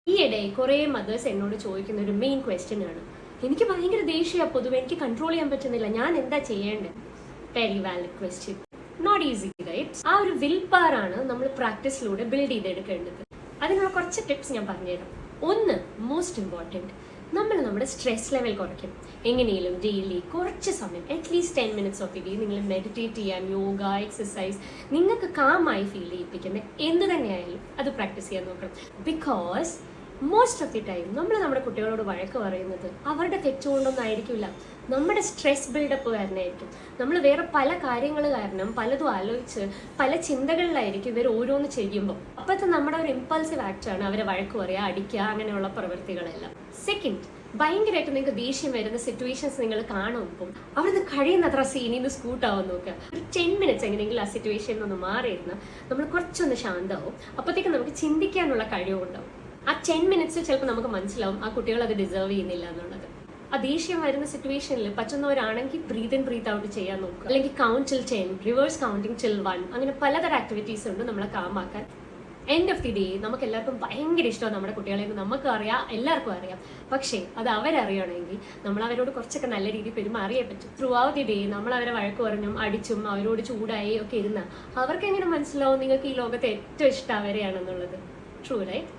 ഈയിടെ കുറേ മദേഴ്സ് എന്നോട് ചോദിക്കുന്ന ഒരു മെയിൻ ക്വസ്റ്റ്യൻ ആണ്, എനിക്ക് ഭയങ്കര ദേഷ്യമാണ്, പൊതുവെ എനിക്ക് കൺട്രോൾ ചെയ്യാൻ പറ്റുന്നില്ല, ഞാൻ എന്താ ചെയ്യേണ്ടത്? Very valid question. Not easy right? ആ ഒരു വിൽ പവർ ആണ് നമ്മൾ പ്രാക്ടീസിലൂടെ ബിൽഡ് ചെയ്തെടുക്കേണ്ടത്. അതിനുള്ള കുറച്ച് ടിപ്സ് ഞാൻ പറഞ്ഞുതരാം. ഒന്ന്, മോസ്റ്റ് ഇമ്പോർട്ടൻറ്റ്, നമ്മൾ നമ്മുടെ സ്ട്രെസ് ലെവൽ കുറയ്ക്കും. എങ്ങനെയും ഡെയിലി കുറച്ച് സമയം, at least 10 minutes of the day നിങ്ങൾ മെഡിറ്റേറ്റ് ചെയ്യാൻ, യോഗ, എക്സസൈസ്, നിങ്ങൾക്ക് കാമായി ഫീൽ ചെയ്യിപ്പിക്കുന്ന എന്ത് തന്നെയായാലും അത് പ്രാക്ടീസ് ചെയ്യാൻ നോക്കണം. Because most of the time നമ്മൾ നമ്മുടെ കുട്ടികളോട് വഴക്ക് പറയുന്നത് അവരുടെ തെറ്റുകൊണ്ടൊന്നും ആയിരിക്കില്ല, നമ്മുടെ സ്ട്രെസ് ബിൽഡപ്പ് കാരണമായിരിക്കും. നമ്മൾ വേറെ പല കാര്യങ്ങൾ കാരണം പലതും ആലോചിച്ച് പല ചിന്തകളിലായിരിക്കും ഇവർ ഓരോന്ന് ചെയ്യുമ്പോൾ. അപ്പോഴത്തെ നമ്മുടെ ഒരു ഇമ്പൾസീവ് ആക്റ്റാണ് അവരെ വഴക്ക് പറയുക, അടിക്കുക, അങ്ങനെയുള്ള പ്രവൃത്തികളെല്ലാം. സെക്കൻഡ്, ഭയങ്കരമായിട്ട് നിങ്ങൾക്ക് ദേഷ്യം വരുന്ന സിറ്റുവേഷൻസ് നിങ്ങൾ കാണുമ്പോൾ അവിടുന്ന് കഴിയുന്നത്ര സീനിൽ നിന്ന് സ്കൂട്ടാവാൻ നോക്കുക. ഒരു 10 minutes എങ്ങനെയെങ്കിലും ആ സിറ്റുവേഷനിൽ നിന്ന് മാറിയിരുന്ന് നമ്മൾ കുറച്ചൊന്ന് ശാന്തമാവും. അപ്പോഴത്തേക്കും നമുക്ക് ചിന്തിക്കാനുള്ള കഴിവുണ്ടാവും. ആ 10 minutes ചിലപ്പോൾ നമുക്ക് മനസ്സിലാവും ആ കുട്ടികൾ അത് ഡിസേർവ് ചെയ്യുന്നില്ല എന്നുള്ളത്. ആ ദേഷ്യം വരുന്ന സിറ്റുവേഷനിൽ പറ്റുന്നവരാണെങ്കിൽ ബ്രീത്ത് ഇൻ ബ്രീത്ത് ഔട്ട് ചെയ്യാൻ നോക്കുക, അല്ലെങ്കിൽ count till 10, reverse counting till 1, അങ്ങനെ പലതരം ആക്ടിവിറ്റീസ് ഉണ്ട് നമ്മളെ കാമാക്കാൻ. എൻഡ് ഓഫ് ദി ഡേ നമുക്ക് എല്ലാവർക്കും ഭയങ്കര ഇഷ്ടമാണ് നമ്മുടെ കുട്ടികളെ, നമുക്ക് അറിയാം, എല്ലാവർക്കും അറിയാം. പക്ഷേ അത് അവരറിയണമെങ്കിൽ നമ്മൾ അവരോട് കുറച്ചൊക്കെ നല്ല രീതിയിൽ പെരുമാറിയേ പറ്റും. ത്രൂ ഔട്ട് ദി ഡേ നമ്മൾ അവരെ വഴക്ക് പറഞ്ഞും അടിച്ചും അവരോട് ചൂടായി ഒക്കെ ഇരുന്ന അവർക്ക് എങ്ങനെ മനസ്സിലാവും നിങ്ങൾക്ക് ഈ ലോകത്തെ ഏറ്റവും ഇഷ്ടം അവരെയാണെന്നുള്ളത്? True right?